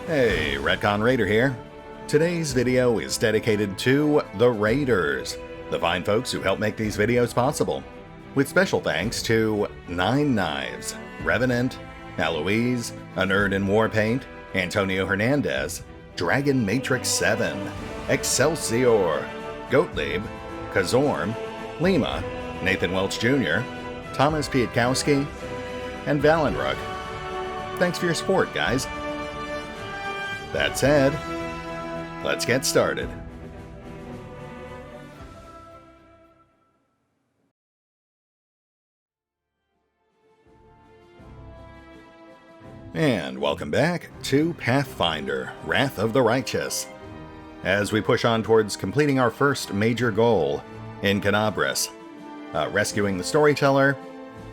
Hey, RetconRaider here. Today's video is dedicated to the Raiders, the fine folks who help make these videos possible. With special thanks to Nine Knives, Revenant, Alois, Anerdinwarpaint, Antonio Hernandez, Dragon Matrix 7, Exsellsior, Gottlieb, Kazorm, Lima, Nathan Welch Jr., Tomasz Piątkowski, and Valinrook. Thanks for your support, guys. That said, let's get started. And welcome back to Pathfinder, Wrath of the Righteous, as we push on towards completing our first major goal in Canabris, rescuing the storyteller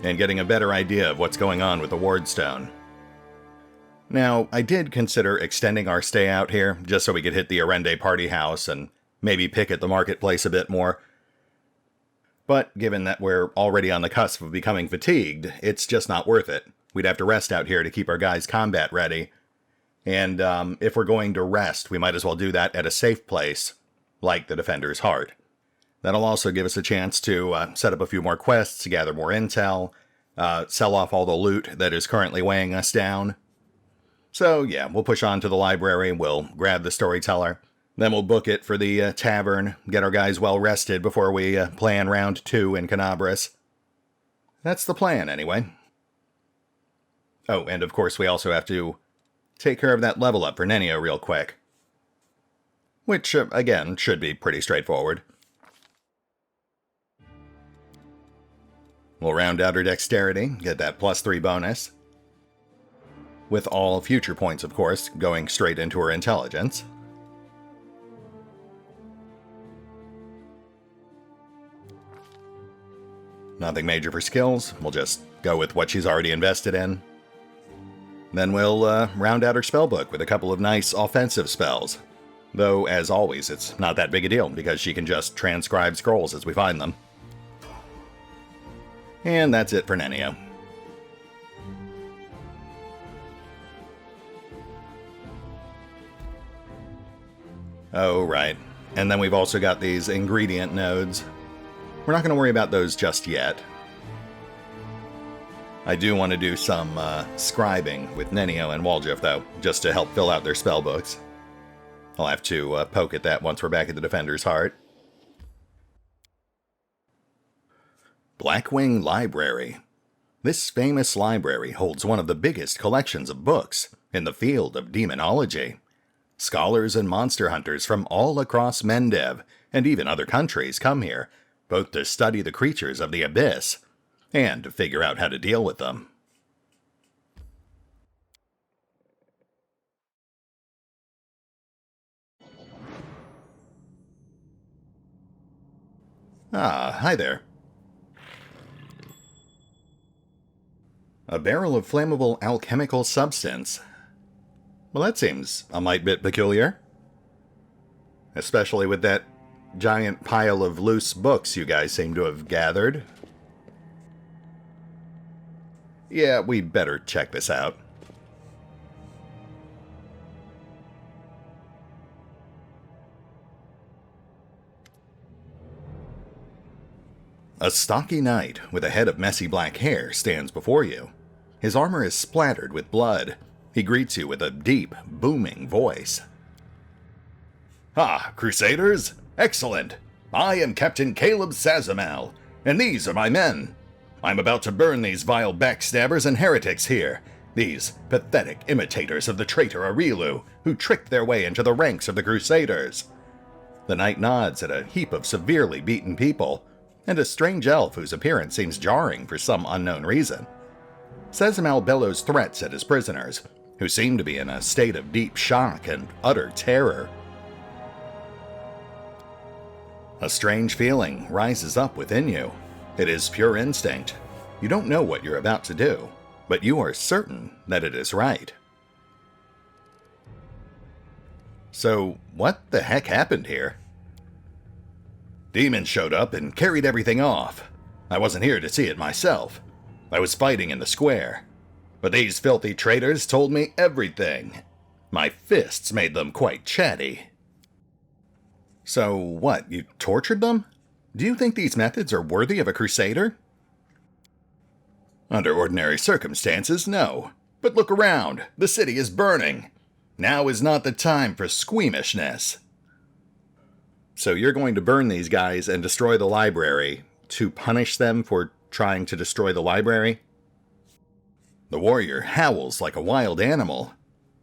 and getting a better idea of what's going on with the Wardstone. Now, I did consider extending our stay out here, just so we could hit the Arende party house and maybe pick at the marketplace a bit more. But given that we're already on the cusp of becoming fatigued, it's just not worth it. We'd have to rest out here to keep our guys combat ready. And if we're going to rest, we might as well do that at a safe place, like the Defender's Heart. That'll also give us a chance to set up a few more quests, gather more intel, sell off all the loot that is currently weighing us down. So yeah, we'll push on to the library, we'll grab the storyteller, then we'll book it for the tavern, get our guys well rested before we plan round 2 in Canabris. That's the plan, anyway. Oh, and of course we also have to take care of that level up for Nenio real quick. Which, again, should be pretty straightforward. We'll round out her dexterity, get that +3 bonus. With all future points, of course, going straight into her intelligence. Nothing major for skills, we'll just go with what she's already invested in. Then we'll round out her spellbook with a couple of nice offensive spells. Though, as always, it's not that big a deal, because she can just transcribe scrolls as we find them. And that's it for Nenio. Oh, right. And then we've also got these ingredient nodes. We're not going to worry about those just yet. I do want to do some scribing with Nenio and Waljif, though, just to help fill out their spellbooks. I'll have to poke at that once we're back at the Defender's Heart. Blackwing Library. This famous library holds one of the biggest collections of books in the field of demonology. Scholars and monster hunters from all across Mendev, and even other countries, come here, both to study the creatures of the Abyss, and to figure out how to deal with them. Ah, hi there. A barrel of flammable alchemical substance. Well, that seems a mite bit peculiar. Especially with that giant pile of loose books you guys seem to have gathered. Yeah, we'd better check this out. A stocky knight with a head of messy black hair stands before you. His armor is splattered with blood. He greets you with a deep, booming voice. Ah, Crusaders! Excellent! I am Captain Caleb Sazamal, and these are my men. I'm about to burn these vile backstabbers and heretics here, these pathetic imitators of the traitor Arilu, who tricked their way into the ranks of the Crusaders. The knight nods at a heap of severely beaten people, and a strange elf whose appearance seems jarring for some unknown reason. Sazamal bellows threats at his prisoners, who seem to be in a state of deep shock and utter terror. A strange feeling rises up within you. It is pure instinct. You don't know what you're about to do, but you are certain that it is right. So, what the heck happened here? Demons showed up and carried everything off. I wasn't here to see it myself. I was fighting in the square. But these filthy traitors told me everything. My fists made them quite chatty. So what, you tortured them? Do you think these methods are worthy of a crusader? Under ordinary circumstances, no. But look around, the city is burning. Now is not the time for squeamishness. So you're going to burn these guys and destroy the library to punish them for trying to destroy the library? The warrior howls like a wild animal.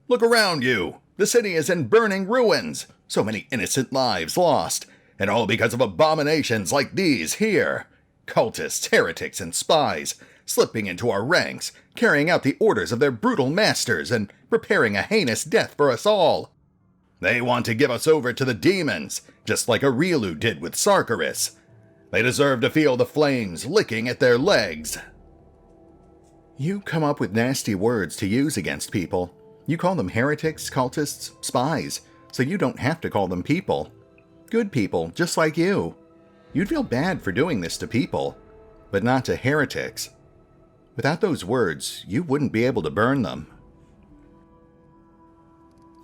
Look around you! The city is in burning ruins! So many innocent lives lost, and all because of abominations like these here! Cultists, heretics, and spies, slipping into our ranks, carrying out the orders of their brutal masters, and preparing a heinous death for us all. They want to give us over to the demons, just like Aurilu did with Sargeras. They deserve to feel the flames licking at their legs. You come up with nasty words to use against people. You call them heretics, cultists, spies, so you don't have to call them people. Good people, just like you. You'd feel bad for doing this to people, but not to heretics. Without those words, you wouldn't be able to burn them.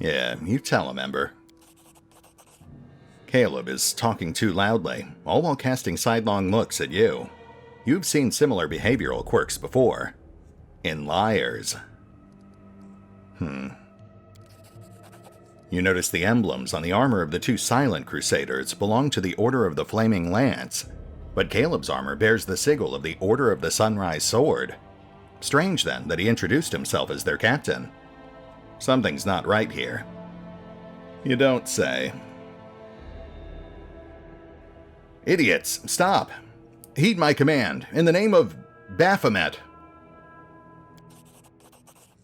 Yeah, you tell him, Ember. Caleb is talking too loudly, all while casting sidelong looks at you. You've seen similar behavioral quirks before. In liars. You notice the emblems on the armor of the two silent crusaders belong to the Order of the Flaming Lance, but Caleb's armor bears the sigil of the Order of the Sunrise Sword. Strange, then, that he introduced himself as their captain. Something's not right here. You don't say. Idiots, stop! Heed my command, in the name of Baphomet.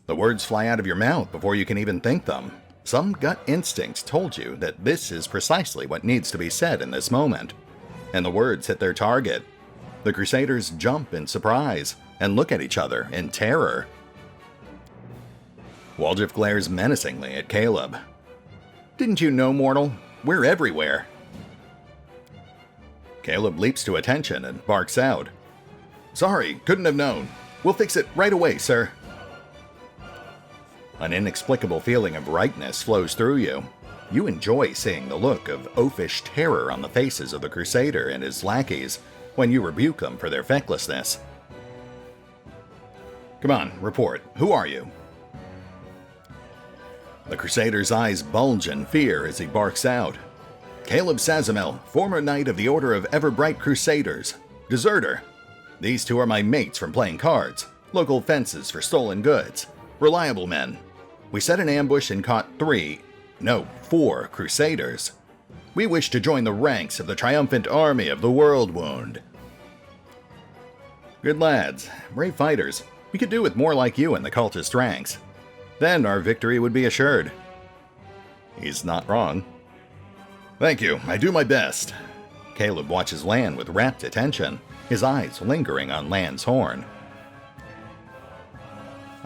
The words fly out of your mouth before you can even think them. Some gut instinct told you that this is precisely what needs to be said in this moment. And the words hit their target. The Crusaders jump in surprise and look at each other in terror. Waldriff glares menacingly at Caleb. Didn't you know, mortal? We're everywhere. Caleb leaps to attention and barks out. Sorry, couldn't have known. We'll fix it right away, sir. An inexplicable feeling of rightness flows through you. You enjoy seeing the look of oafish terror on the faces of the Crusader and his lackeys when you rebuke them for their fecklessness. Come on, report. Who are you? The Crusader's eyes bulge in fear as he barks out. Caleb Sazamel, former knight of the Order of Everbright Crusaders. Deserter. These two are my mates from playing cards. Local fences for stolen goods. Reliable men. We set an ambush and caught 4 Crusaders. We wish to join the ranks of the triumphant army of the Worldwound. Good lads, brave fighters. We could do with more like you in the cultist ranks. Then our victory would be assured. He's not wrong. Thank you, I do my best. Caleb watches Lan with rapt attention, his eyes lingering on Lan's horn.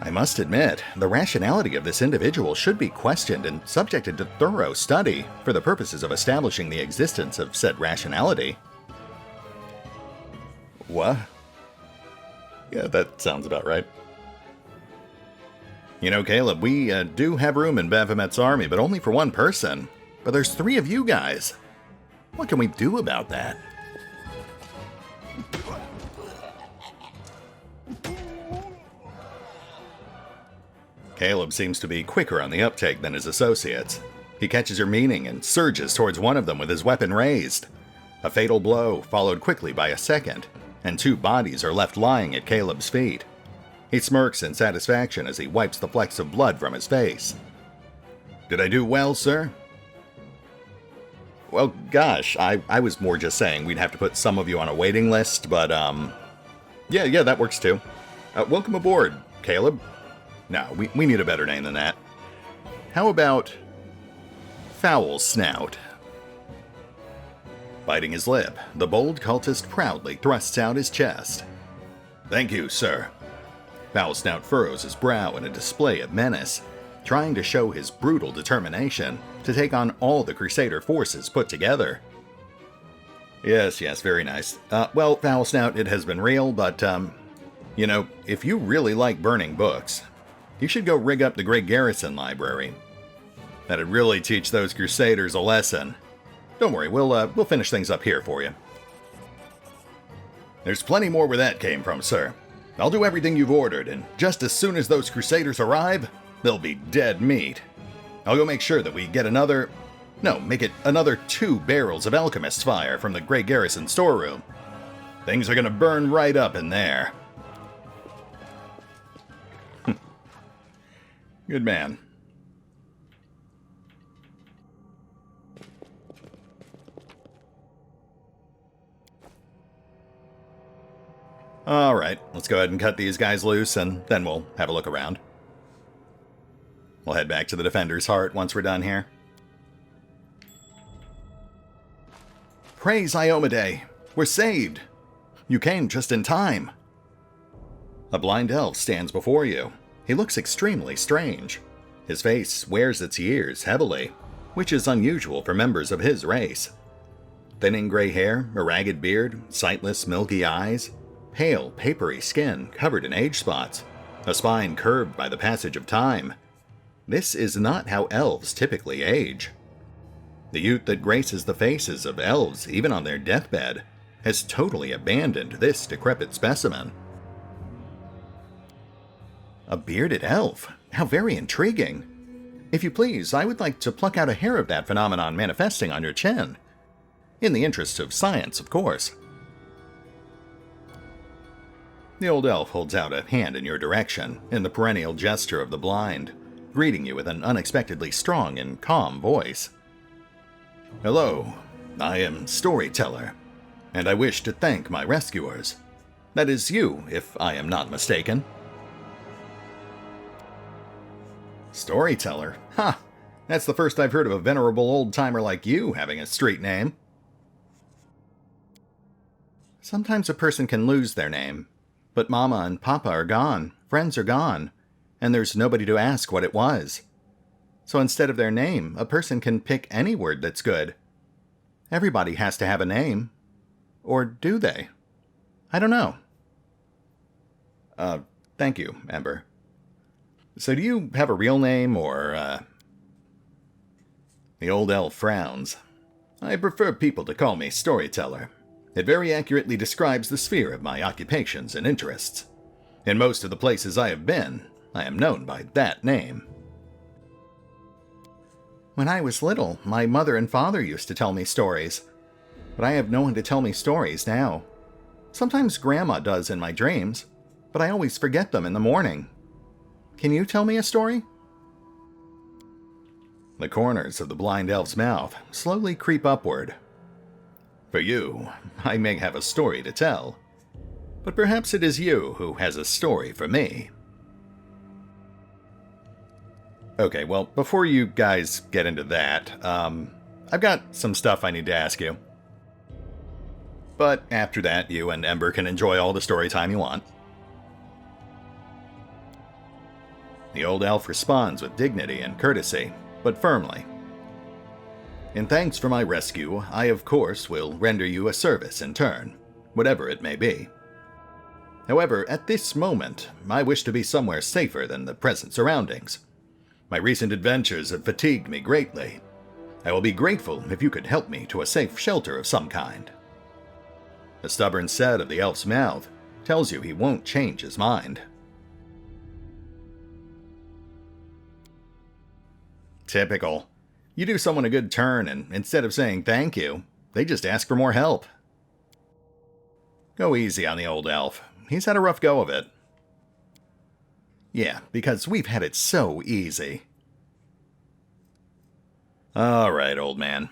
I must admit, the rationality of this individual should be questioned and subjected to thorough study for the purposes of establishing the existence of said rationality. What? Yeah, that sounds about right. You know, Caleb, we do have room in Baphomet's army, but only for one person. But there's 3 of you guys. What can we do about that? Caleb seems to be quicker on the uptake than his associates. He catches your meaning and surges towards one of them with his weapon raised. A fatal blow, followed quickly by a second, and 2 bodies are left lying at Caleb's feet. He smirks in satisfaction as he wipes the flecks of blood from his face. Did I do well, sir? Well, gosh, I was more just saying we'd have to put some of you on a waiting list, but, yeah, that works too. Welcome aboard, Caleb. No, we need a better name than that. How about Foul Snout? Biting his lip, the bold cultist proudly thrusts out his chest. Thank you, sir. Foul Snout furrows his brow in a display of menace, trying to show his brutal determination to take on all the Crusader forces put together. Yes, very nice. Well, Foul Snout, it has been real, but, you know, if you really like burning books, you should go rig up the Great Garrison Library. That'd really teach those crusaders a lesson. Don't worry, we'll finish things up here for you. There's plenty more where that came from, sir. I'll do everything you've ordered, and just as soon as those crusaders arrive, they'll be dead meat. I'll go make sure that we get make it another 2 barrels of alchemist's fire from the Grey Garrison storeroom. Things are gonna burn right up in there. Good man. Alright, let's go ahead and cut these guys loose, and then we'll have a look around. We'll head back to the Defender's Heart once we're done here. Praise Iomedae! We're saved! You came just in time! A blind elf stands before you. He looks extremely strange. His face wears its years heavily, which is unusual for members of his race. Thinning gray hair, a ragged beard, sightless milky eyes, pale, papery skin covered in age spots, a spine curved by the passage of time. This is not how elves typically age. The youth that graces the faces of elves, even on their deathbed, has totally abandoned this decrepit specimen. A bearded elf? How very intriguing. If you please, I would like to pluck out a hair of that phenomenon manifesting on your chin. In the interest of science, of course. The old elf holds out a hand in your direction, in the perennial gesture of the blind, greeting you with an unexpectedly strong and calm voice. Hello, I am Storyteller, and I wish to thank my rescuers. That is you, if I am not mistaken. Storyteller? Ha! That's the first I've heard of a venerable old-timer like you having a street name. Sometimes a person can lose their name, but Mama and Papa are gone, friends are gone, and there's nobody to ask what it was. So instead of their name, a person can pick any word that's good. Everybody has to have a name. Or do they? I don't know. Thank you, Ember. So do you have a real name, or, The old elf frowns. I prefer people to call me Storyteller. It very accurately describes the sphere of my occupations and interests. In most of the places I have been, I am known by that name. When I was little, my mother and father used to tell me stories. But I have no one to tell me stories now. Sometimes Grandma does in my dreams, but I always forget them in the morning. Can you tell me a story? The corners of the blind elf's mouth slowly creep upward. For you, I may have a story to tell, but perhaps it is you who has a story for me. Okay, well, before you guys get into that, I've got some stuff I need to ask you. But after that, you and Ember can enjoy all the story time you want. The old elf responds with dignity and courtesy, but firmly. In thanks for my rescue, I of course will render you a service in turn, whatever it may be. However, at this moment, I wish to be somewhere safer than the present surroundings. My recent adventures have fatigued me greatly. I will be grateful if you could help me to a safe shelter of some kind. The stubborn set of the elf's mouth tells you he won't change his mind. Typical. You do someone a good turn, and instead of saying thank you, they just ask for more help. Go easy on the old elf. He's had a rough go of it. Yeah, because we've had it so easy. Alright, old man.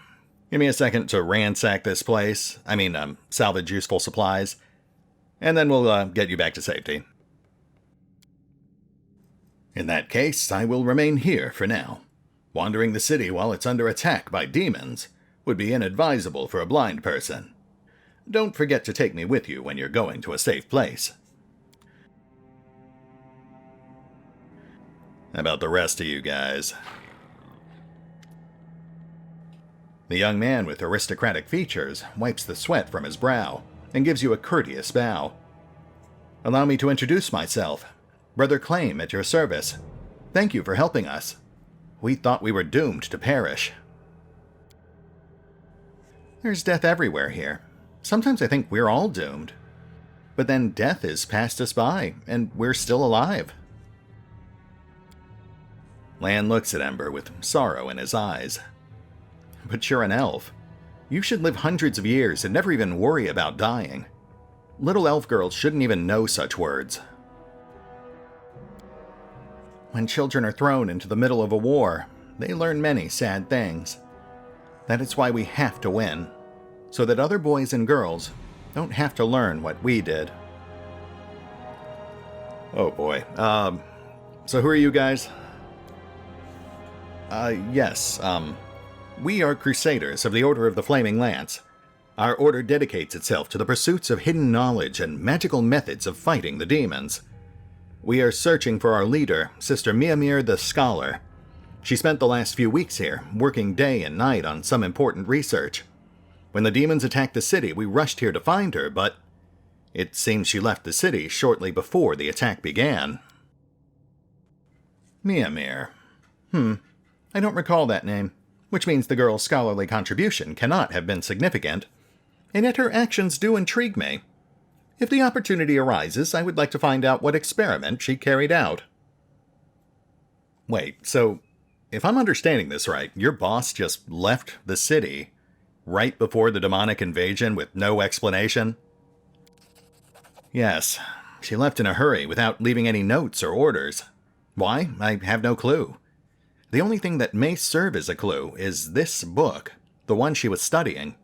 Give me a second to ransack this place. Salvage useful supplies. And then we'll get you back to safety. In that case, I will remain here for now. Wandering the city while it's under attack by demons would be inadvisable for a blind person. Don't forget to take me with you when you're going to a safe place. How about the rest of you guys? The young man with aristocratic features wipes the sweat from his brow and gives you a courteous bow. Allow me to introduce myself. Brother Re-Klaemed at your service. Thank you for helping us. We thought we were doomed to perish. There's death everywhere here. Sometimes I think we're all doomed. But then death has passed us by, and we're still alive. Lan looks at Ember with sorrow in his eyes. But you're an elf. You should live hundreds of years and never even worry about dying. Little elf girls shouldn't even know such words. When children are thrown into the middle of a war, they learn many sad things. That is why we have to win, so that other boys and girls don't have to learn what we did. Oh boy. So who are you guys? Yes, we are Crusaders of the Order of the Flaming Lance. Our order dedicates itself to the pursuits of hidden knowledge and magical methods of fighting the demons. We are searching for our leader, Sister Miamir the Scholar. She spent the last few weeks here, working day and night on some important research. When the demons attacked the city, we rushed here to find her, but it seems she left the city shortly before the attack began. Miamir. I don't recall that name, which means the girl's scholarly contribution cannot have been significant, and yet her actions do intrigue me. If the opportunity arises, I would like to find out what experiment she carried out. Wait, so if I'm understanding this right, your boss just left the city right before the demonic invasion with no explanation? Yes, she left in a hurry without leaving any notes or orders. Why? I have no clue. The only thing that may serve as a clue is this book, the one she was studying.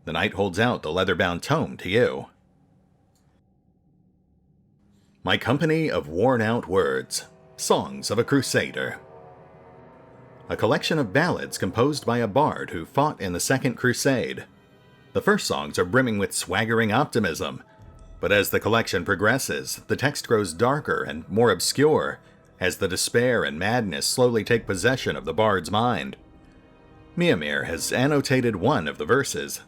The knight holds out the leather-bound tome to you. My Company of Worn-Out Words, Songs of a Crusader. A collection of ballads composed by a bard who fought in the Second Crusade. The first songs are brimming with swaggering optimism, but as the collection progresses, the text grows darker and more obscure, as the despair and madness slowly take possession of the bard's mind. Miamir has annotated one of the verses.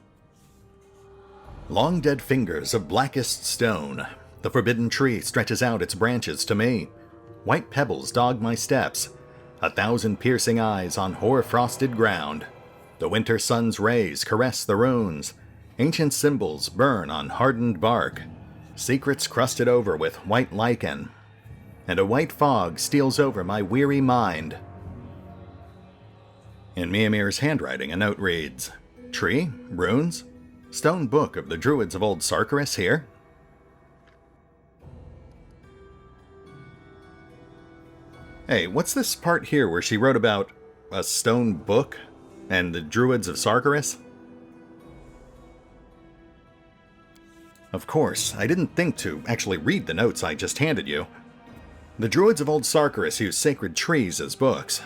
Long dead fingers of blackest stone, the forbidden tree stretches out its branches to me. White pebbles dog my steps, 1,000 piercing eyes on hoar-frosted ground. The winter sun's rays caress the runes, ancient symbols burn on hardened bark, secrets crusted over with white lichen, and a white fog steals over my weary mind. In Miamir's handwriting, a note reads, Tree? Runes? Stone book of the druids of old Sargeras here? Hey, what's this part here where she wrote about a stone book and the druids of Sargeras? Of course, I didn't think to actually read the notes I just handed you. The druids of old Sargeras use sacred trees as books.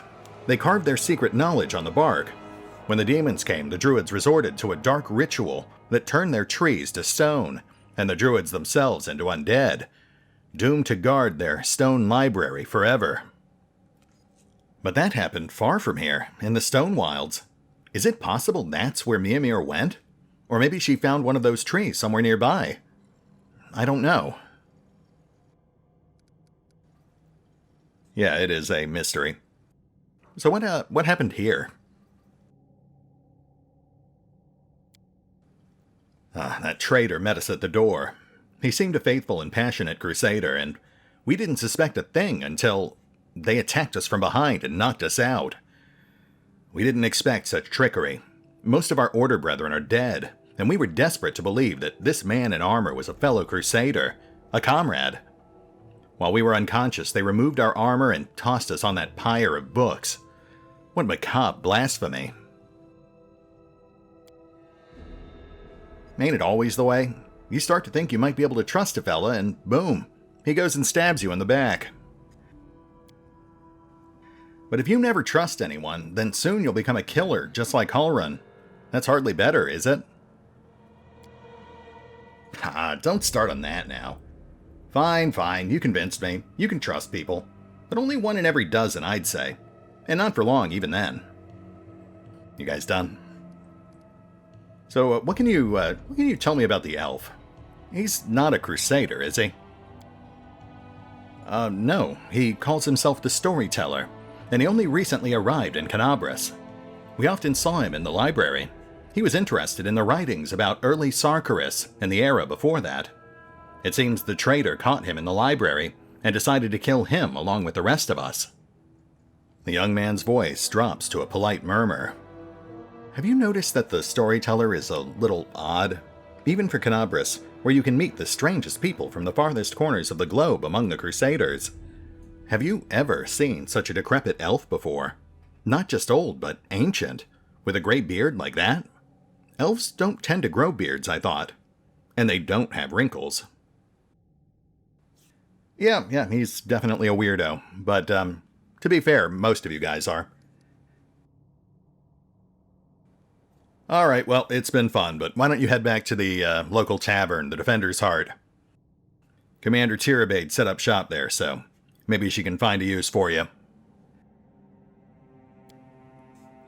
They carved their secret knowledge on the bark. When the demons came, the druids resorted to a dark ritual that turned their trees to stone, and the druids themselves into undead, doomed to guard their stone library forever. But that happened far from here, in the Stone Wilds. Is it possible that's where Miamir went? Or maybe she found one of those trees somewhere nearby? I don't know. Yeah, it is a mystery. So what happened here? That traitor met us at the door. He seemed a faithful and passionate crusader, and we didn't suspect a thing until they attacked us from behind and knocked us out. We didn't expect such trickery. Most of our order brethren are dead, and we were desperate to believe that this man in armor was a fellow crusader, a comrade. While we were unconscious, they removed our armor and tossed us on that pyre of books. What macabre blasphemy. Ain't it always the way? You start to think you might be able to trust a fella, and boom, he goes and stabs you in the back. But if you never trust anyone, then soon you'll become a killer, just like Halrun. That's hardly better, is it? Don't start on that now. Fine, you convinced me. You can trust people. But only one in every dozen, I'd say. And not for long, even then. You guys done? So, what can you tell me about the elf? He's not a crusader, is he? No. He calls himself the Storyteller. and he only recently arrived in Canabras. We often saw him in the library. He was interested in the writings about early Sarkarus and the era before that. It seems the traitor caught him in the library and decided to kill him along with the rest of us. The young man's voice drops to a polite murmur. Have you noticed that the storyteller is a little odd? Even for Canabras, where you can meet the strangest people from the farthest corners of the globe among the Crusaders. Have you ever seen such a decrepit elf before? Not just old, but ancient, with a gray beard like that? Elves don't tend to grow beards, I thought. And they don't have wrinkles. Yeah, he's definitely a weirdo, but to be fair, most of you guys are. Alright, well, it's been fun, but why don't you head back to the local tavern, the Defender's Heart. Commander Tirabade set up shop there, so maybe she can find a use for you.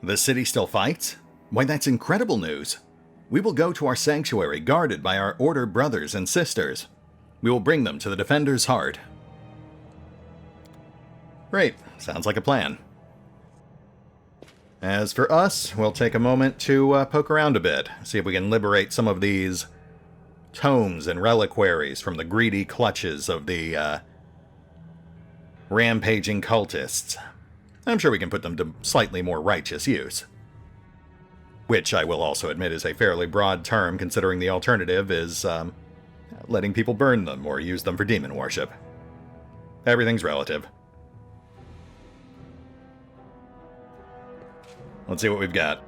The city still fights? Why, that's incredible news. We will go to our sanctuary guarded by our Order brothers and sisters. We will bring them to the Defender's Heart. Great, sounds like a plan. As for us, we'll take a moment to poke around a bit, see if we can liberate some of these tomes and reliquaries from the greedy clutches of the rampaging cultists. I'm sure we can put them to slightly more righteous use. Which I will also admit is a fairly broad term, considering the alternative is letting people burn them or use them for demon worship. Everything's relative. Let's see what we've got.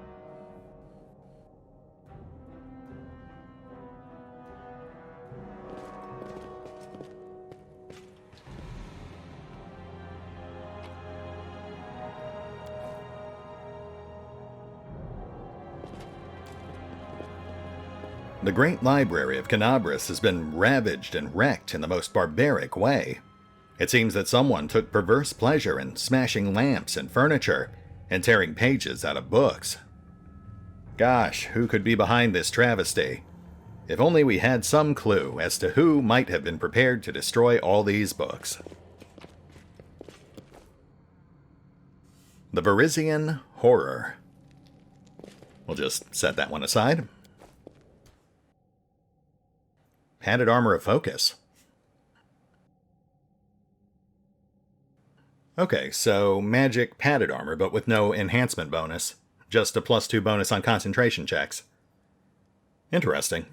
The great library of Canabras has been ravaged and wrecked in the most barbaric way. It seems that someone took perverse pleasure in smashing lamps and furniture, and tearing pages out of books. Gosh, who could be behind this travesty? If only we had some clue as to who might have been prepared to destroy all these books. The Varisian Horror. We'll just set that one aside. Padded armor of focus. Okay, so magic padded armor, but with no enhancement bonus. Just a +2 bonus on concentration checks. Interesting.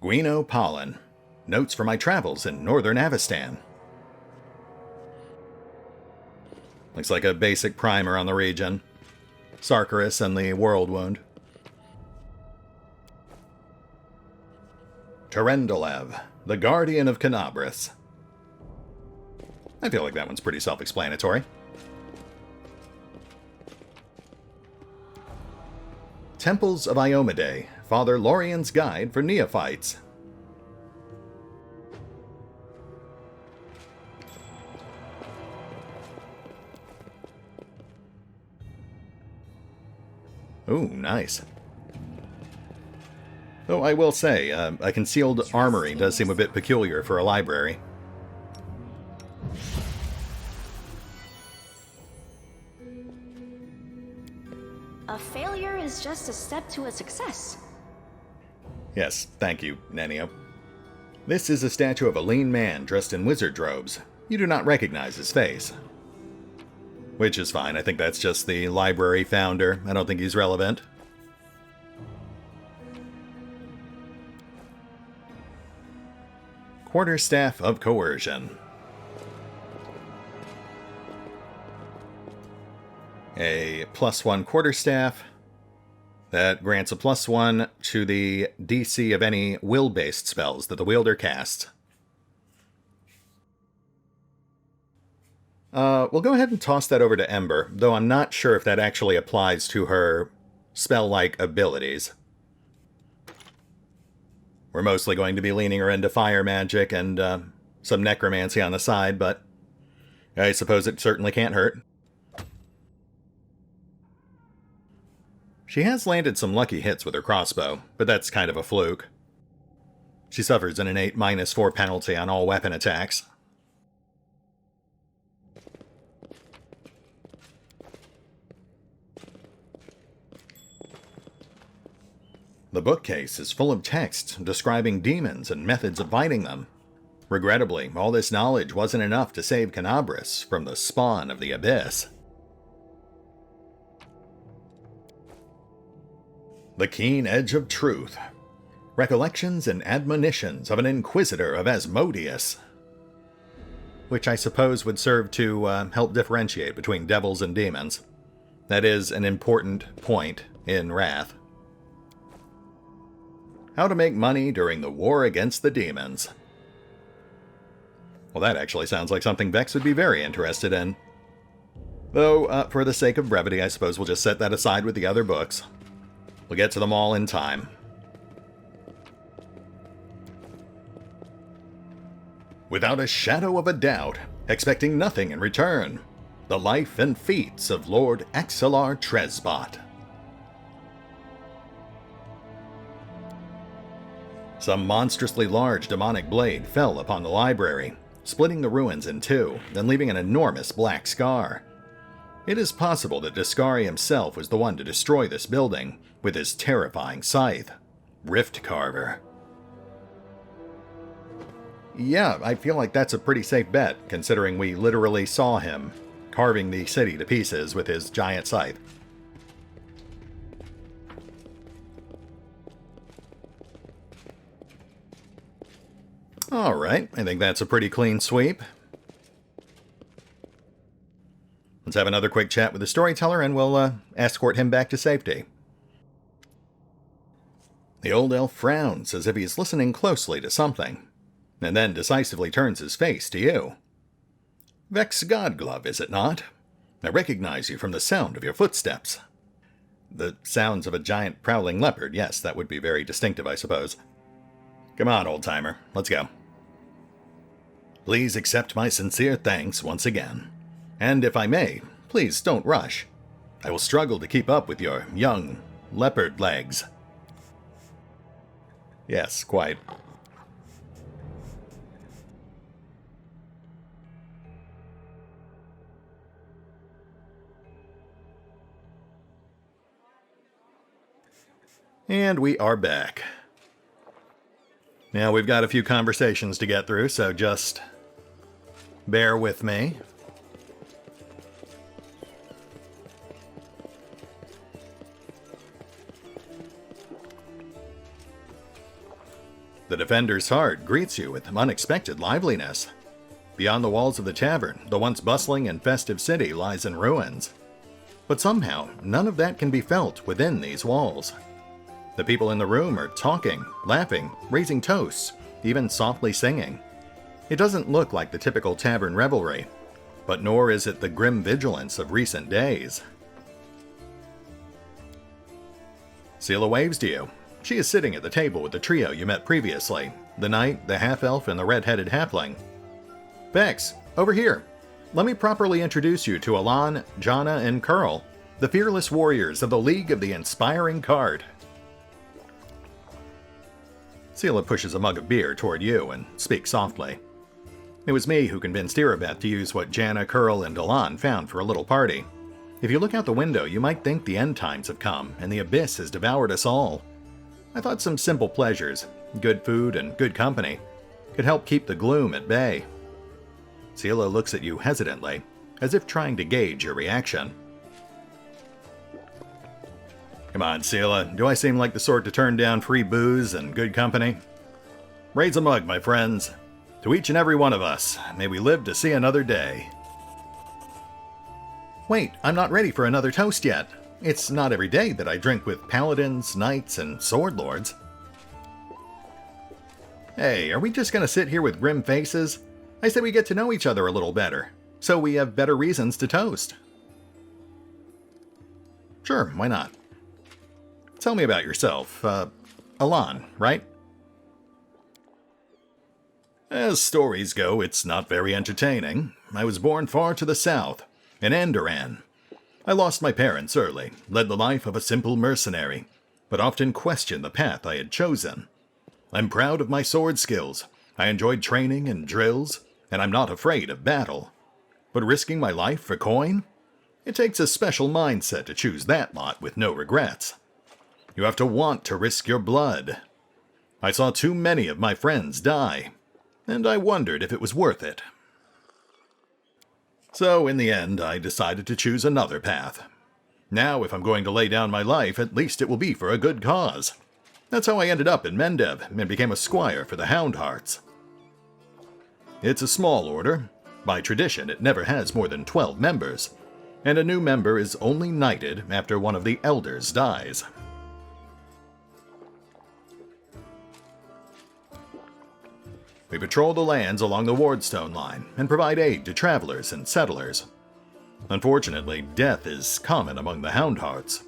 Guino Pollen. Notes from my travels in northern Avestan. Looks like a basic primer on the region. Sarkarus and the World Wound. Terendelev, the Guardian of Canabras. I feel like that one's pretty self-explanatory. Temples of Iomedae, Father Lorien's Guide for Neophytes. Ooh, nice. Though I will say, a concealed armory does seem a bit peculiar for a library. A failure is just a step to a success. Yes, thank you, Nenio. This is a statue of a lean man dressed in wizard robes. You do not recognize his face. Which is fine, I think that's just the library founder. I don't think he's relevant. Quarterstaff of Coercion. A +1 quarterstaff that grants a +1 to the DC of any will-based spells that the wielder casts. We'll go ahead and toss that over to Ember, though I'm not sure if that actually applies to her spell-like abilities. We're mostly going to be leaning her into fire magic and some necromancy on the side, but I suppose it certainly can't hurt. She has landed some lucky hits with her crossbow, but that's kind of a fluke. She suffers an innate -4 penalty on all weapon attacks. The bookcase is full of text describing demons and methods of fighting them. Regrettably, all this knowledge wasn't enough to save Canabris from the spawn of the Abyss. The Keen Edge of Truth. Recollections and Admonitions of an Inquisitor of Asmodeus. Which I suppose would serve to help differentiate between devils and demons. That is an important point in Wrath. How to make money during the war against the demons. Well, that actually sounds like something Vex would be very interested in. Though, for the sake of brevity, I suppose we'll just set that aside with the other books. We'll get to them all in time. Without a shadow of a doubt, expecting nothing in return, the life and feats of Lord Exsellsior Tresbot. Some monstrously large demonic blade fell upon the library, splitting the ruins in two, then leaving an enormous black scar. It is possible that Discari himself was the one to destroy this building with his terrifying scythe, Rift Carver. Yeah, I feel like that's a pretty safe bet, considering we literally saw him carving the city to pieces with his giant scythe. Alright, I think that's a pretty clean sweep. Let's have another quick chat with the storyteller and we'll escort him back to safety. The old elf frowns as if he's listening closely to something, and then decisively turns his face to you. Vex Godglove, is it not? I recognize you from the sound of your footsteps. The sounds of a giant prowling leopard, yes, that would be very distinctive, I suppose. Come on, old-timer, let's go. Please accept my sincere thanks once again. And if I may, please don't rush. I will struggle to keep up with your young leopard legs. Yes, quite. And we are back. Now we've got a few conversations to get through, so just bear with me. The Defender's heart greets you with unexpected liveliness. Beyond the walls of the tavern, the once bustling and festive city lies in ruins. But somehow, none of that can be felt within these walls. The people in the room are talking, laughing, raising toasts, even softly singing. It doesn't look like the typical tavern revelry, but nor is it the grim vigilance of recent days. Seelah waves to you. She is sitting at the table with the trio you met previously, the knight, the half-elf, and the red-headed halfling. Vex, over here. Let me properly introduce you to Alan, Jana, and Curl, the fearless warriors of the League of the Inspiring Card. Seelah pushes a mug of beer toward you and speaks softly. It was me who convinced Irabeth to use what Jana, Curl, and Alan found for a little party. If you look out the window, you might think the end times have come and the abyss has devoured us all. I thought some simple pleasures, good food and good company, could help keep the gloom at bay. Seelah looks at you hesitantly, as if trying to gauge your reaction. Come on, Seelah, do I seem like the sort to turn down free booze and good company? Raise a mug, my friends. To each and every one of us, may we live to see another day. Wait, I'm not ready for another toast yet. It's not every day that I drink with paladins, knights, and sword lords. Hey, are we just gonna sit here with grim faces? I said we get to know each other a little better, so we have better reasons to toast. Sure, why not? Tell me about yourself. Alan, right? As stories go, it's not very entertaining. I was born far to the south, in Andoran. I lost my parents early, led the life of a simple mercenary, but often questioned the path I had chosen. I'm proud of my sword skills. I enjoyed training and drills, and I'm not afraid of battle. But risking my life for coin? It takes a special mindset to choose that lot with no regrets. You have to want to risk your blood. I saw too many of my friends die, and I wondered if it was worth it. So in the end, I decided to choose another path. Now, if I'm going to lay down my life, at least it will be for a good cause. That's how I ended up in Mendev and became a squire for the Houndhearts. It's a small order. By tradition, it never has more than 12 members, and a new member is only knighted after one of the elders dies. We patrol the lands along the Wardstone line and provide aid to travelers and settlers. Unfortunately, death is common among the Houndhearts.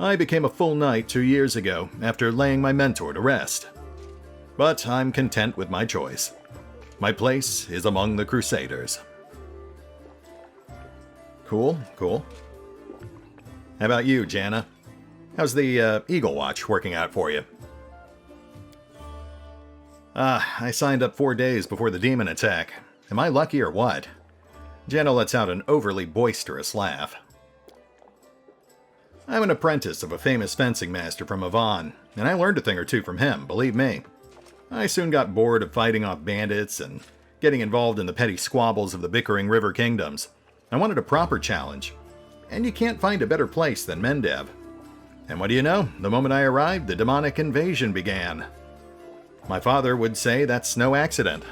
I became a full knight 2 years ago after laying my mentor to rest. But I'm content with my choice. My place is among the Crusaders. Cool, cool. How about you, Jana? How's the Eagle Watch working out for you? I signed up 4 days before the demon attack. Am I lucky or what? Jana lets out an overly boisterous laugh. I'm an apprentice of a famous fencing master from Avon, and I learned a thing or two from him, believe me. I soon got bored of fighting off bandits and getting involved in the petty squabbles of the bickering river kingdoms. I wanted a proper challenge, and you can't find a better place than Mendev. And what do you know? The moment I arrived, the demonic invasion began. My father would say that's no accident.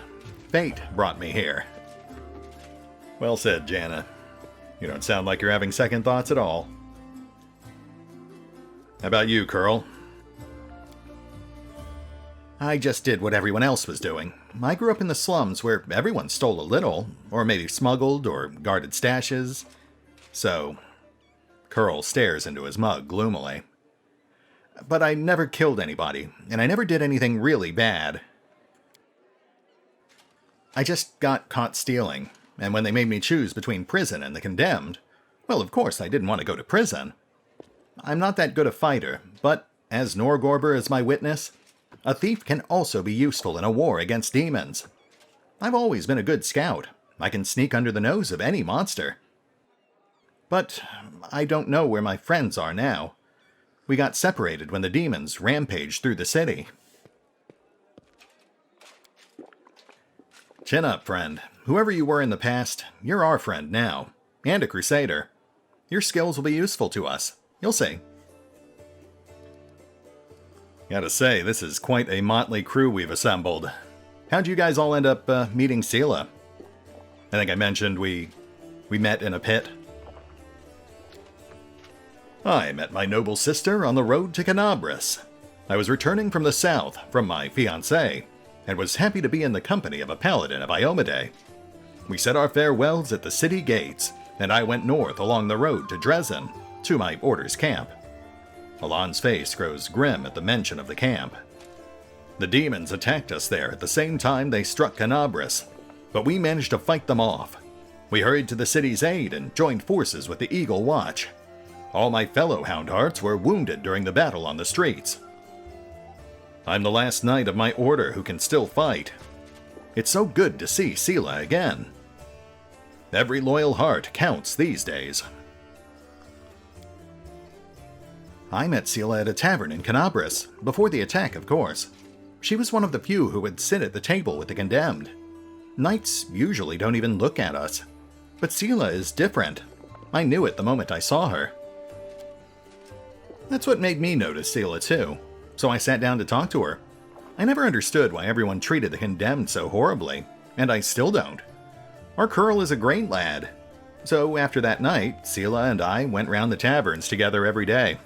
Fate brought me here. Well said, Jana. You don't sound like you're having second thoughts at all. How about you, Curl? I just did what everyone else was doing. I grew up in the slums where everyone stole a little, or maybe smuggled or guarded stashes. So, Curl stares into his mug gloomily. But I never killed anybody, and I never did anything really bad. I just got caught stealing, and when they made me choose between prison and the condemned, well, of course I didn't want to go to prison. I'm not that good a fighter, but as Norgorber is my witness, a thief can also be useful in a war against demons. I've always been a good scout. I can sneak under the nose of any monster. But I don't know where my friends are now. We got separated when the demons rampaged through the city. Chin up, friend. Whoever you were in the past, you're our friend now, and a crusader. Your skills will be useful to us. You'll see. Gotta say, this is quite a motley crew we've assembled. How'd you guys all end up meeting Seelah? I think I mentioned we met in a pit. I met my noble sister on the road to Canabris. I was returning from the south from my fiancée, and was happy to be in the company of a paladin of Iomedae. We said our farewells at the city gates, and I went north along the road to Dresden, to my order's camp. Alon's face grows grim at the mention of the camp. The demons attacked us there at the same time they struck Canabris, but we managed to fight them off. We hurried to the city's aid and joined forces with the Eagle Watch. All my fellow Houndhearts were wounded during the battle on the streets. I'm the last knight of my order who can still fight. It's so good to see Seelah again. Every loyal heart counts these days. I met Seelah at a tavern in Canabris, before the attack, of course. She was one of the few who would sit at the table with the condemned. Knights usually don't even look at us. But Seelah is different. I knew it the moment I saw her. That's what made me notice Seelah too, so I sat down to talk to her. I never understood why everyone treated the condemned so horribly, and I still don't. Our Curl is a great lad. So after that night, Seelah and I went round the taverns together every day.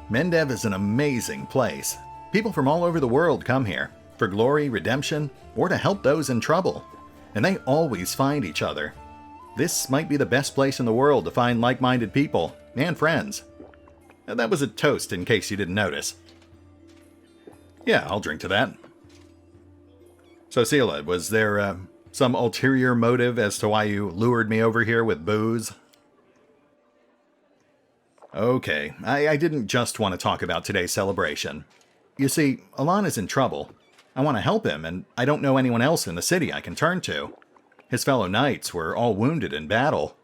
Mendev is an amazing place. People from all over the world come here, for glory, redemption, or to help those in trouble. And they always find each other. This might be the best place in the world to find like-minded people, and friends. That was a toast in case you didn't notice. Yeah, I'll drink to that. So Seelah, was there Some ulterior motive as to why you lured me over here with booze? Okay, I didn't just want to talk about today's celebration. You see, Alon is in trouble. I want to help him, and I don't know anyone else in the city I can turn to. His fellow knights were all wounded in battle.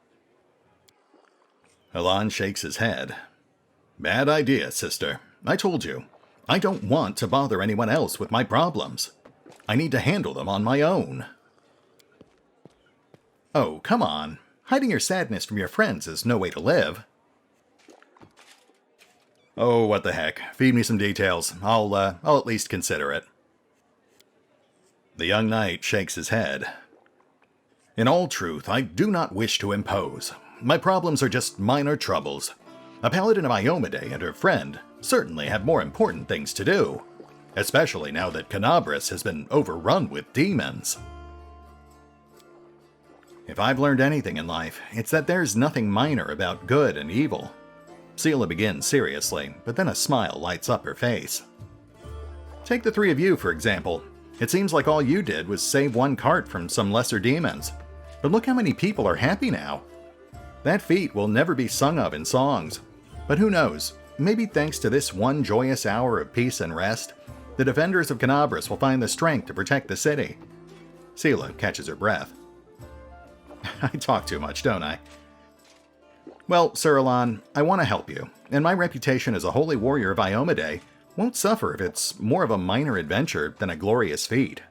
Alon shakes his head. Bad idea, sister. I told you. I don't want to bother anyone else with my problems. I need to handle them on my own. Oh, come on. Hiding your sadness from your friends is no way to live. Oh, what the heck. Feed me some details. I'll at least consider it. The young knight shakes his head. In all truth, I do not wish to impose. My problems are just minor troubles. A paladin of Iomedae and her friend certainly have more important things to do, especially now that Canabris has been overrun with demons. If I've learned anything in life, it's that there's nothing minor about good and evil. Seelah begins seriously, but then a smile lights up her face. Take the three of you, for example. It seems like all you did was save one cart from some lesser demons. But look how many people are happy now. That feat will never be sung of in songs. But who knows, maybe thanks to this one joyous hour of peace and rest, the defenders of Canabris will find the strength to protect the city. Seelah catches her breath. I talk too much, don't I? Well, Sir Alon, I want to help you, and my reputation as a holy warrior of Iomedae won't suffer if it's more of a minor adventure than a glorious feat.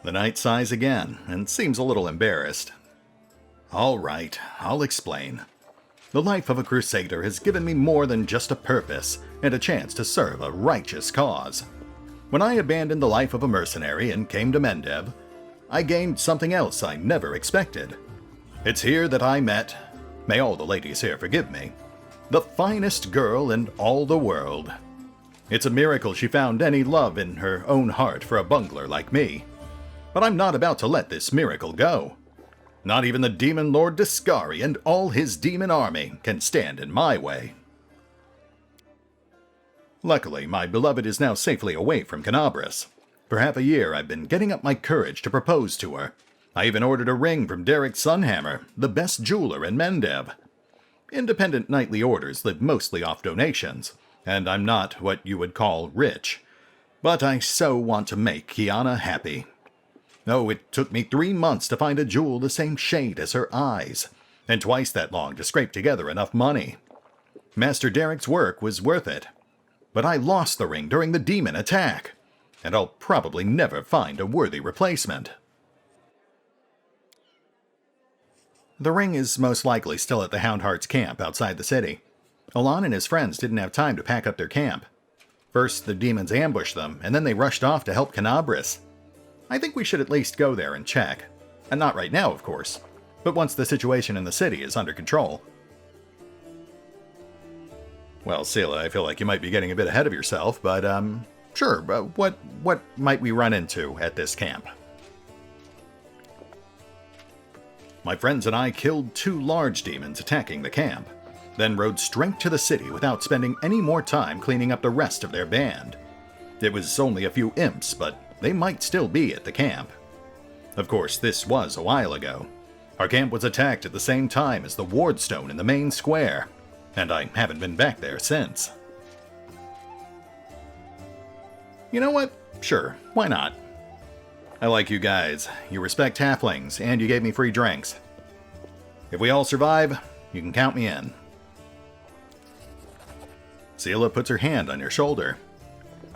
The knight sighs again, and seems a little embarrassed. All right, I'll explain. The life of a crusader has given me more than just a purpose and a chance to serve a righteous cause. When I abandoned the life of a mercenary and came to Mendev, I gained something else I never expected. It's here that I met, may all the ladies here forgive me, the finest girl in all the world. It's a miracle she found any love in her own heart for a bungler like me. But I'm not about to let this miracle go. Not even the demon lord Discari and all his demon army can stand in my way. Luckily, my beloved is now safely away from Canabris. For half a year, I've been getting up my courage to propose to her. I even ordered a ring from Derek Sunhammer, the best jeweler in Mendev. Independent knightly orders live mostly off donations, and I'm not what you would call rich. But I so want to make Kiana happy. Oh, it took me 3 months to find a jewel the same shade as her eyes, and twice that long to scrape together enough money. Master Derek's work was worth it. But I lost the ring during the demon attack, and I'll probably never find a worthy replacement. The ring is most likely still at the Houndheart's camp outside the city. Alon and his friends didn't have time to pack up their camp. First, the demons ambushed them, and then they rushed off to help Canabris. I think we should at least go there and check. And not right now, of course, but once the situation in the city is under control. Well, Seelah, I feel like you might be getting a bit ahead of yourself, but, sure, what might we run into at this camp? My friends and I killed 2 large demons attacking the camp, then rode straight to the city without spending any more time cleaning up the rest of their band. It was only a few imps, but they might still be at the camp. Of course, this was a while ago. Our camp was attacked at the same time as the Wardstone in the main square, and I haven't been back there since. You know what? Sure, why not? I like you guys. You respect halflings, and you gave me free drinks. If we all survive, you can count me in. Seelah puts her hand on your shoulder.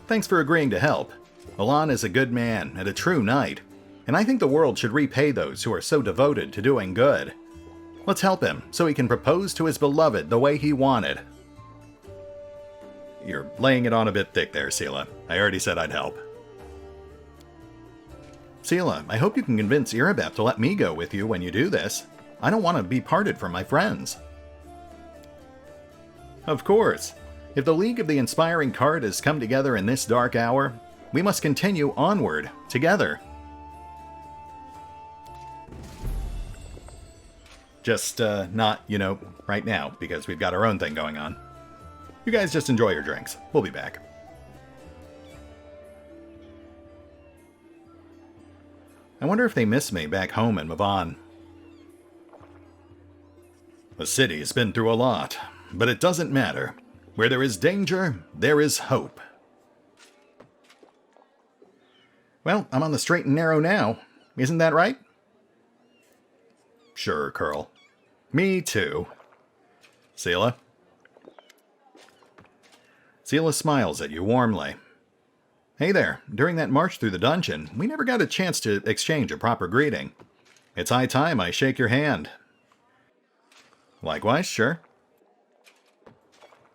Thanks for agreeing to help. Alon is a good man and a true knight, and I think the world should repay those who are so devoted to doing good. Let's help him so he can propose to his beloved the way he wanted. You're laying it on a bit thick there, Seelah. I already said I'd help. Seelah, I hope you can convince Irabeth to let me go with you when you do this. I don't want to be parted from my friends. Of course. If the League of the Inspiring Card has come together in this dark hour, we must continue onward, together. Just, not, right now, because we've got our own thing going on. You guys just enjoy your drinks. We'll be back. I wonder if they miss me back home in Mavan. The city's been through a lot, but it doesn't matter. Where there is danger, there is hope. Well, I'm on the straight and narrow now. Isn't that right? Sure, Curl. Me too. Seelah? Seelah smiles at you warmly. Hey there, during that march through the dungeon, we never got a chance to exchange a proper greeting. It's high time I shake your hand. Likewise, sure.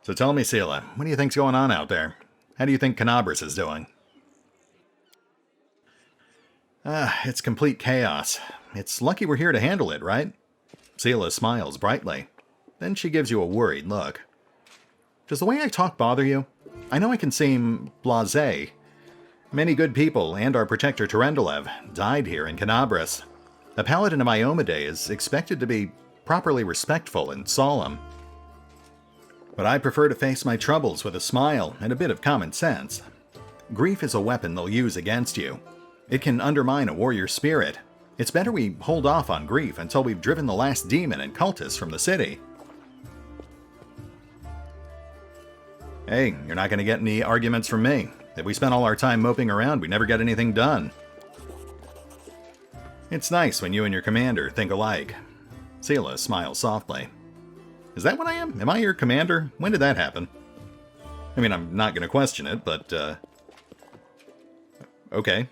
So tell me, Seelah, what do you think's going on out there? How do you think Canabras is doing? It's complete chaos. It's lucky we're here to handle it, right? Seelah smiles brightly. Then she gives you a worried look. Does the way I talk bother you? I know I can seem blasé. Many good people and our protector Terendelev died here in Canabras. A paladin of Iomedae is expected to be properly respectful and solemn. But I prefer to face my troubles with a smile and a bit of common sense. Grief is a weapon they'll use against you. It can undermine a warrior's spirit. It's better we hold off on grief until we've driven the last demon and cultist from the city. Hey, you're not going to get any arguments from me. If we spent all our time moping around, we never get anything done. It's nice when you and your commander think alike. Seelah smiles softly. Is that what I am? Am I your commander? When did that happen? I mean, I'm not going to question it, but, okay.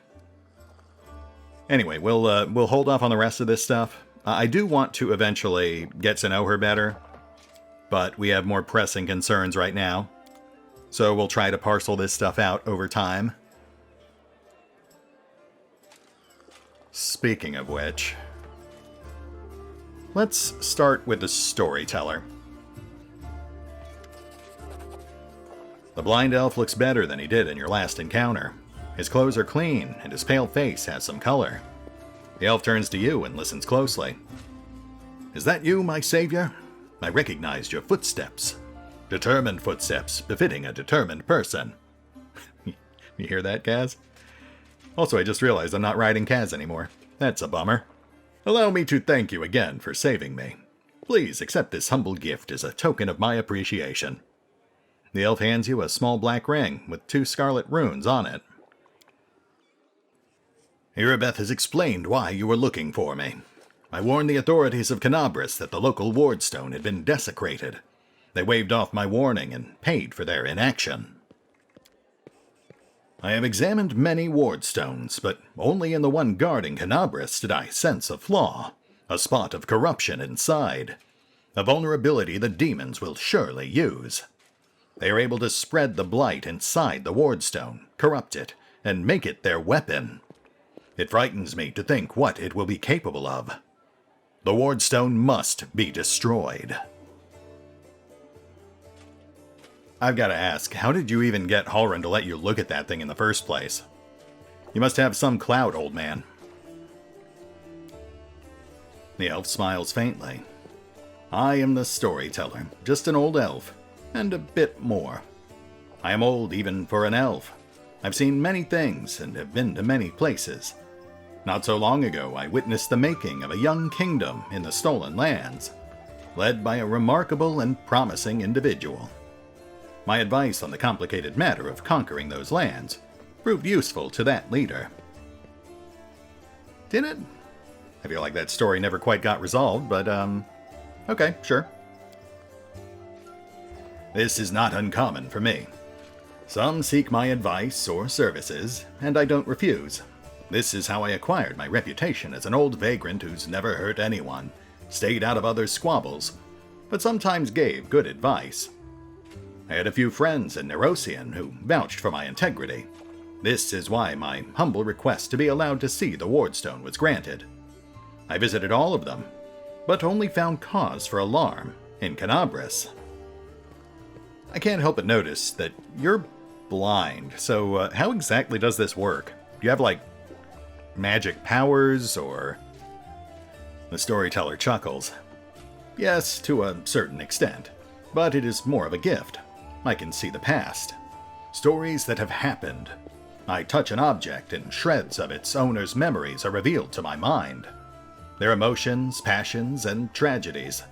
Anyway, we'll hold off on the rest of this stuff. I do want to eventually get to know her better, but we have more pressing concerns right now. So we'll try to parcel this stuff out over time. Speaking of which, let's start with the storyteller. The blind elf looks better than he did in your last encounter. His clothes are clean, and his pale face has some color. The elf turns to you and listens closely. Is that you, my savior? I recognized your footsteps. Determined footsteps, befitting a determined person. You hear that, Kaz? Also, I just realized I'm not riding Kaz anymore. That's a bummer. Allow me to thank you again for saving me. Please accept this humble gift as a token of my appreciation. The elf hands you a small black ring with 2 scarlet runes on it. Irabeth has explained why you were looking for me. I warned the authorities of Canabras that the local wardstone had been desecrated. They waved off my warning and paid for their inaction. I have examined many wardstones, but only in the one guarding Canabras did I sense a flaw, a spot of corruption inside, a vulnerability the demons will surely use. They are able to spread the blight inside the wardstone, corrupt it, and make it their weapon. It frightens me to think what it will be capable of. The wardstone must be destroyed. I've got to ask, how did you even get Halrin to let you look at that thing in the first place? You must have some clout, old man. The elf smiles faintly. I am the storyteller, just an old elf, and a bit more. I am old even for an elf. I've seen many things and have been to many places. Not so long ago, I witnessed the making of a young kingdom in the Stolen Lands, led by a remarkable and promising individual. My advice on the complicated matter of conquering those lands proved useful to that leader. Did it? I feel like that story never quite got resolved, but, okay, sure. This is not uncommon for me. Some seek my advice or services, and I don't refuse. This is how I acquired my reputation as an old vagrant who's never hurt anyone, stayed out of others' squabbles, but sometimes gave good advice. I had a few friends in Nerosian who vouched for my integrity. This is why my humble request to be allowed to see the wardstone was granted. I visited all of them, but only found cause for alarm in Canabras. I can't help but notice that you're blind, so how exactly does this work? Do you have, like, magic powers, or... The storyteller chuckles. Yes, to a certain extent, but it is more of a gift. I can see the past. Stories that have happened. I touch an object and shreds of its owner's memories are revealed to my mind. Their emotions, passions, and tragedies.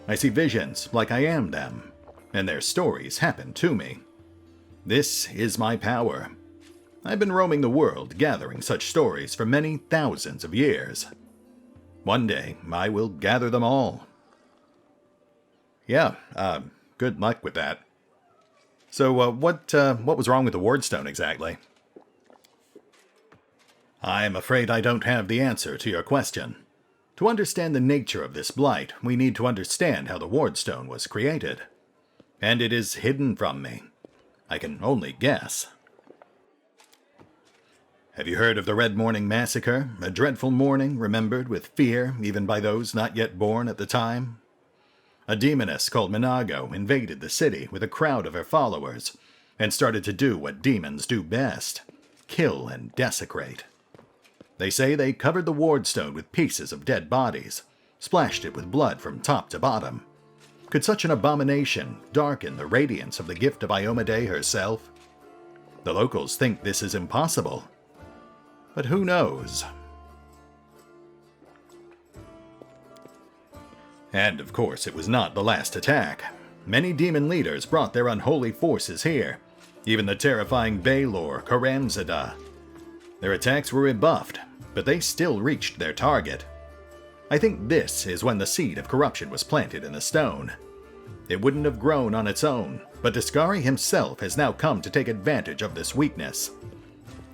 I see visions like I am them, and their stories happen to me. This is my power. I've been roaming the world gathering such stories for many thousands of years. One day, I will gather them all. Yeah, good luck with that. So, what was wrong with the Wardstone exactly? I'm afraid I don't have the answer to your question. To understand the nature of this blight, we need to understand how the Wardstone was created. And it is hidden from me. I can only guess. Have you heard of the Red Morning Massacre, a dreadful morning remembered with fear even by those not yet born at the time? A demoness called Minago invaded the city with a crowd of her followers and started to do what demons do best, kill and desecrate. They say they covered the Wardstone with pieces of dead bodies, splashed it with blood from top to bottom. Could such an abomination darken the radiance of the gift of Iomedae herself? The locals think this is impossible. But who knows? And of course, it was not the last attack. Many demon leaders brought their unholy forces here, even the terrifying Baylor Karamzada. Their attacks were rebuffed, but they still reached their target. I think this is when the seed of corruption was planted in the stone. It wouldn't have grown on its own, but Discari himself has now come to take advantage of this weakness,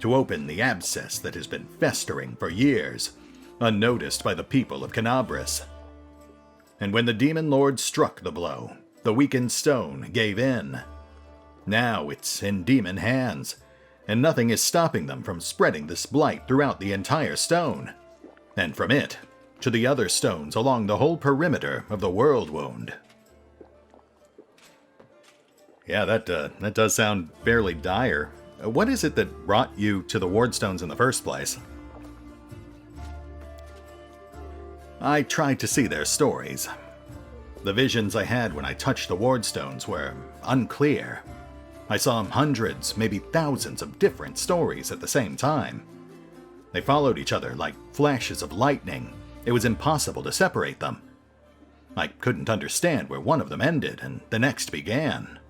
to open the abscess that has been festering for years, unnoticed by the people of Canabris. And when the demon lord struck the blow, the weakened stone gave in. Now it's in demon hands, and nothing is stopping them from spreading this blight throughout the entire stone, and from it to the other stones along the whole perimeter of the World Wound. Yeah, that does sound fairly dire. What is it that brought you to the Wardstones in the first place? I tried to see their stories. The visions I had when I touched the Wardstones were unclear. I saw hundreds, maybe thousands of different stories at the same time. They followed each other like flashes of lightning. It was impossible to separate them. I couldn't understand where one of them ended and the next began.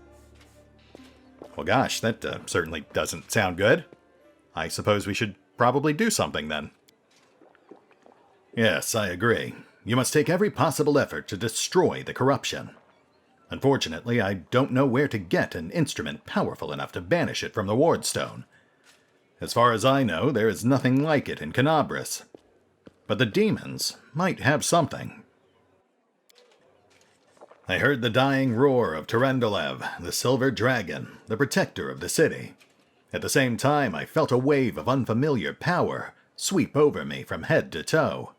Well gosh, that certainly doesn't sound good. I suppose we should probably do something then. Yes, I agree. You must take every possible effort to destroy the corruption. Unfortunately, I don't know where to get an instrument powerful enough to banish it from the Wardstone. As far as I know, there is nothing like it in Canabris. But the demons might have something. I heard the dying roar of Tarandolev, the silver dragon, the protector of the city. At the same time, I felt a wave of unfamiliar power sweep over me from head to toe.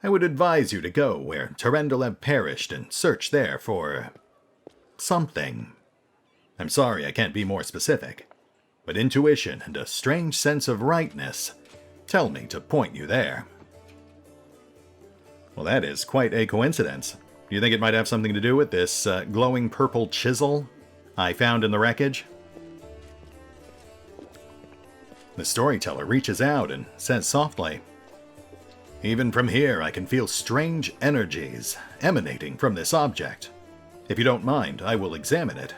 I would advise you to go where Tarandolev perished and search there for something. I'm sorry I can't be more specific, but intuition and a strange sense of rightness tell me to point you there. Well, that is quite a coincidence. Do you think it might have something to do with this glowing purple chisel I found in the wreckage? The storyteller reaches out and says softly, "Even from here I can feel strange energies emanating from this object. If you don't mind, I will examine it,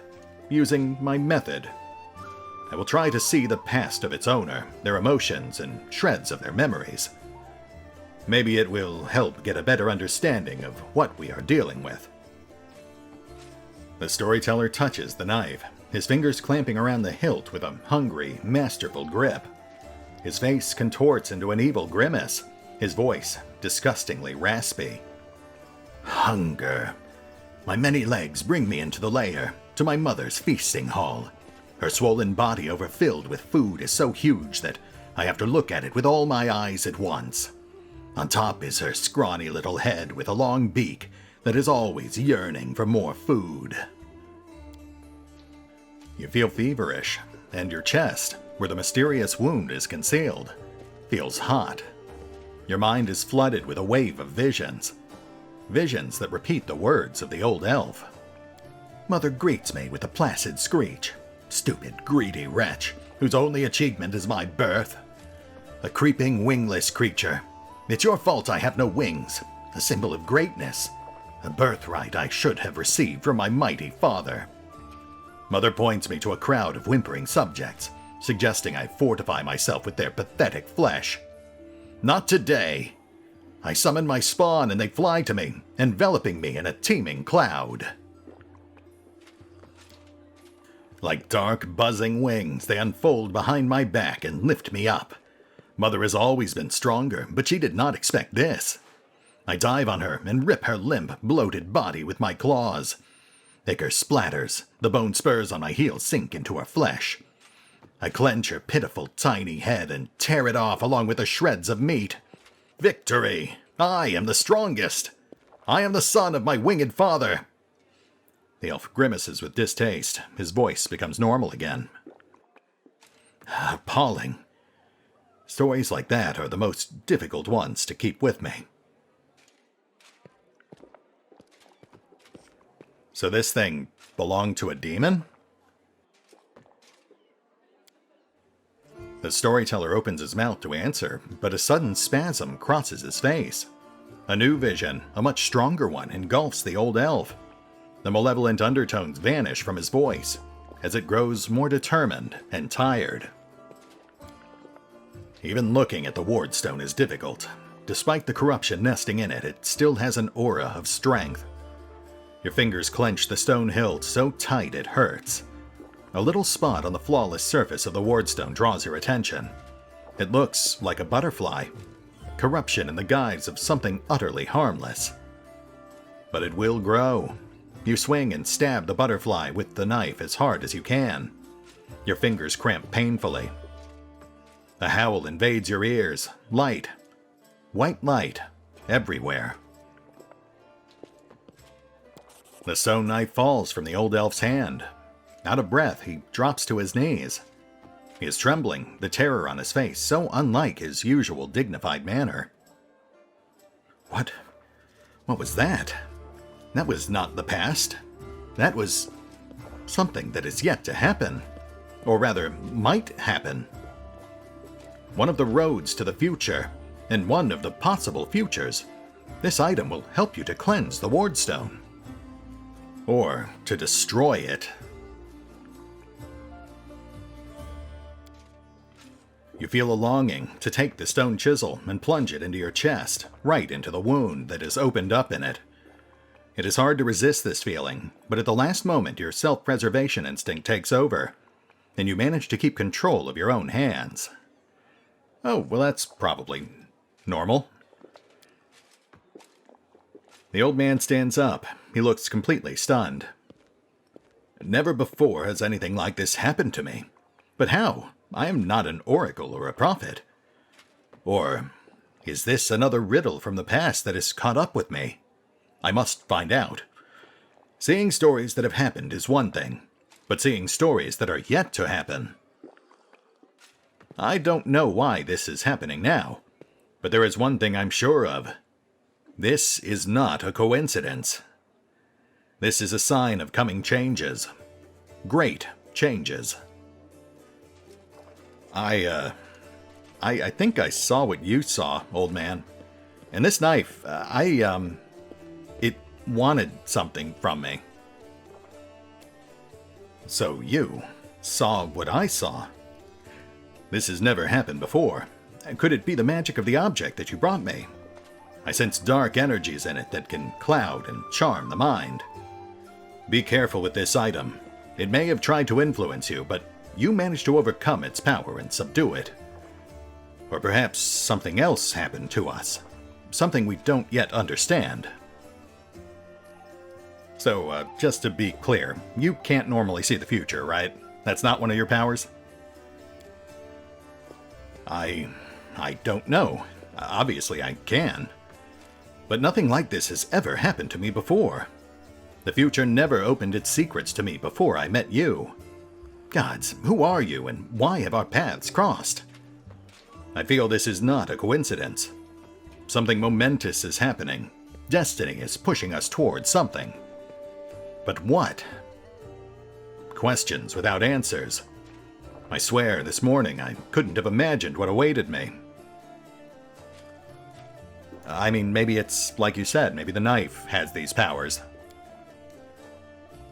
using my method. I will try to see the past of its owner, their emotions, and shreds of their memories. Maybe it will help get a better understanding of what we are dealing with." The storyteller touches the knife, his fingers clamping around the hilt with a hungry, masterful grip. His face contorts into an evil grimace, his voice disgustingly raspy. "Hunger. My many legs bring me into the lair, to my mother's feasting hall. Her swollen body overfilled with food is so huge that I have to look at it with all my eyes at once. On top is her scrawny little head with a long beak that is always yearning for more food." You feel feverish, and your chest, where the mysterious wound is concealed, feels hot. Your mind is flooded with a wave of visions. Visions that repeat the words of the old elf. "Mother greets me with a placid screech. Stupid, greedy wretch. whose only achievement is my birth. A creeping, wingless creature. It's your fault I have no wings, a symbol of greatness, a birthright I should have received from my mighty father. Mother points me to a crowd of whimpering subjects, suggesting I fortify myself with their pathetic flesh. Not today. I summon my spawn and they fly to me, enveloping me in a teeming cloud. Like dark, buzzing wings, they unfold behind my back and lift me up. Mother has always been stronger, but she did not expect this. I dive on her and rip her limp, bloated body with my claws. Ichor splatters, the bone spurs on my heels sink into her flesh. I clench her pitiful, tiny head and tear it off along with the shreds of meat. Victory! I am the strongest! I am the son of my winged father! The elf grimaces with distaste. His voice becomes normal again. Appalling. Stories like that are the most difficult ones to keep with me. So this thing belonged to a demon? The storyteller opens his mouth to answer, but a sudden spasm crosses his face. A new vision, a much stronger one, engulfs the old elf. The malevolent undertones vanish from his voice as it grows more determined and tired. Even looking at the wardstone is difficult. Despite the corruption nesting in it, it still has an aura of strength. Your fingers clench the stone hilt so tight it hurts. A little spot on the flawless surface of the wardstone draws your attention. It looks like a butterfly. Corruption in the guise of something utterly harmless. But it will grow. You swing and stab the butterfly with the knife as hard as you can. Your fingers cramp painfully. A howl invades your ears. Light. White light. Everywhere. The stone knife falls from the old elf's hand. Out of breath, he drops to his knees. He is trembling, the terror on his face so unlike his usual dignified manner. What was that? That was not the past. That was something that is yet to happen. Or rather, might happen. One of the roads to the future, and one of the possible futures. This item will help you to cleanse the wardstone. Or to destroy it. You feel a longing to take the stone chisel and plunge it into your chest, right into the wound that is opened up in it. It is hard to resist this feeling, but at the last moment your self-preservation instinct takes over, and you manage to keep control of your own hands. Oh, well, that's probably normal. The old man stands up. He looks completely stunned. Never before has anything like this happened to me. But how? I am not an oracle or a prophet. Or is this another riddle from the past that has caught up with me? I must find out. Seeing stories that have happened is one thing, but seeing stories that are yet to happen. I don't know why this is happening now, but there is one thing I'm sure of. This is not a coincidence. This is a sign of coming changes. Great changes. I think I saw what you saw, old man. And this knife, it wanted something from me. So you saw what I saw? This has never happened before. Could it be the magic of the object that you brought me? I sense dark energies in it that can cloud and charm the mind. Be careful with this item. It may have tried to influence you, but you managed to overcome its power and subdue it. Or perhaps something else happened to us. Something we don't yet understand. So, just to be clear, you can't normally see the future, right? That's not one of your powers? I don't know. Obviously I can. But nothing like this has ever happened to me before. The future never opened its secrets to me before I met you. Gods, who are you and why have our paths crossed? I feel this is not a coincidence. Something momentous is happening. Destiny is pushing us towards something. But what? Questions without answers. I swear, this morning I couldn't have imagined what awaited me. I mean, maybe it's like you said, maybe the knife has these powers.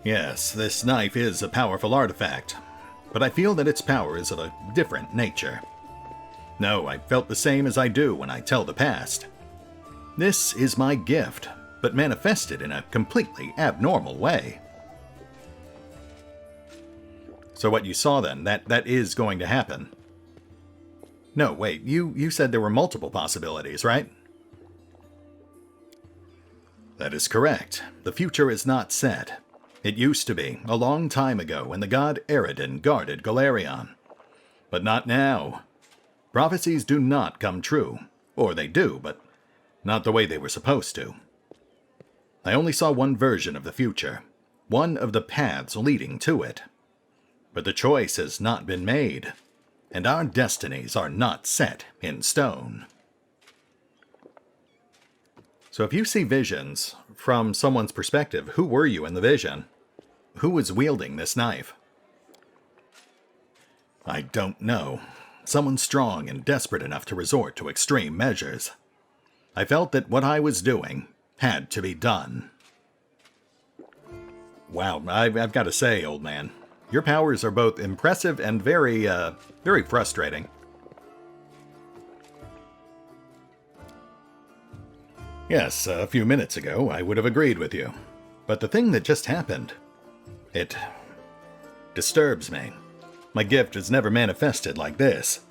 Yes, this knife is a powerful artifact, but I feel that its power is of a different nature. No, I felt the same as I do when I tell the past. This is my gift, but manifested in a completely abnormal way. So what you saw then, that is going to happen. No, wait, you said there were multiple possibilities, right? That is correct. The future is not set. It used to be, a long time ago, when the god Anerdin guarded Golarion. But not now. Prophecies do not come true. Or they do, but not the way they were supposed to. I only saw one version of the future. One of the paths leading to it. But the choice has not been made, and our destinies are not set in stone. So if you see visions from someone's perspective, who were you in the vision? Who was wielding this knife? I don't know. Someone strong and desperate enough to resort to extreme measures. I felt that what I was doing had to be done. Wow, I've got to say, old man, your powers are both impressive and very frustrating. Yes, a few minutes ago I would have agreed with you. But the thing that just happened, it disturbs me. My gift has never manifested like this.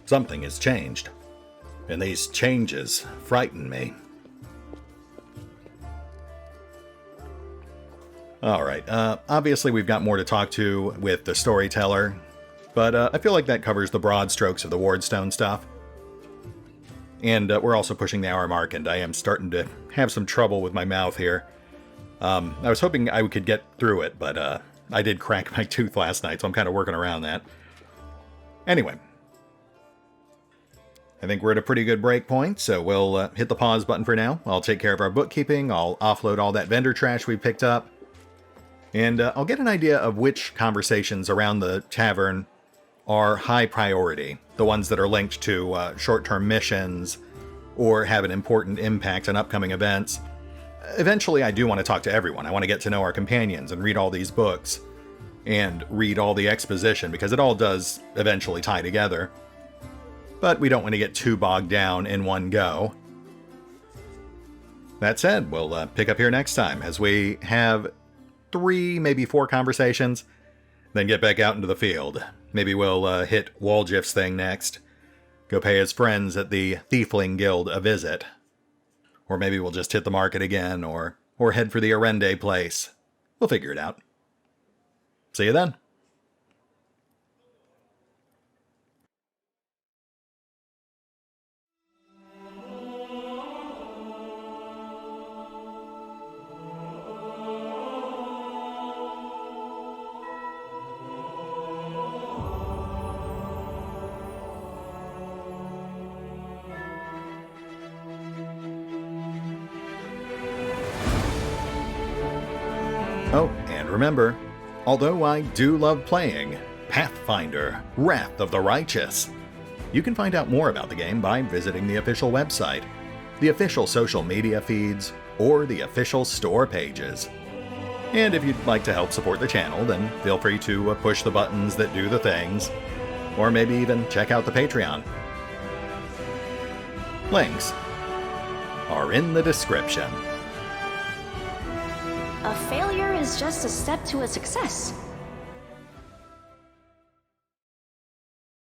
Something has changed. And these changes frighten me. Alright, obviously we've got more to talk to with the storyteller, but I feel like that covers the broad strokes of the Wardstone stuff. And we're also pushing the hour mark, and I am starting to have some trouble with my mouth here. I was hoping I could get through it, but I did crack my tooth last night, so I'm kind of working around that. Anyway, I think we're at a pretty good break point, so we'll hit the pause button for now. I'll take care of our bookkeeping, I'll offload all that vendor trash we picked up, and I'll get an idea of which conversations around the tavern are high priority. The ones that are linked to short-term missions or have an important impact on upcoming events. Eventually, I do want to talk to everyone. I want to get to know our companions and read all these books and read all the exposition, because it all does eventually tie together. But we don't want to get too bogged down in one go. That said, we'll pick up here next time as we have 3, maybe 4 conversations, then get back out into the field. Maybe we'll hit Waljiff's thing next. Go pay his friends at the Thiefling Guild a visit. Or maybe we'll just hit the market again, or head for the Arende place. We'll figure it out. See you then. Oh, and remember, although I do love playing Pathfinder, Wrath of the Righteous, you can find out more about the game by visiting the official website, the official social media feeds, or the official store pages. And if you'd like to help support the channel, then feel free to push the buttons that do the things, or maybe even check out the Patreon. Links are in the description. A failure is just a step to a success.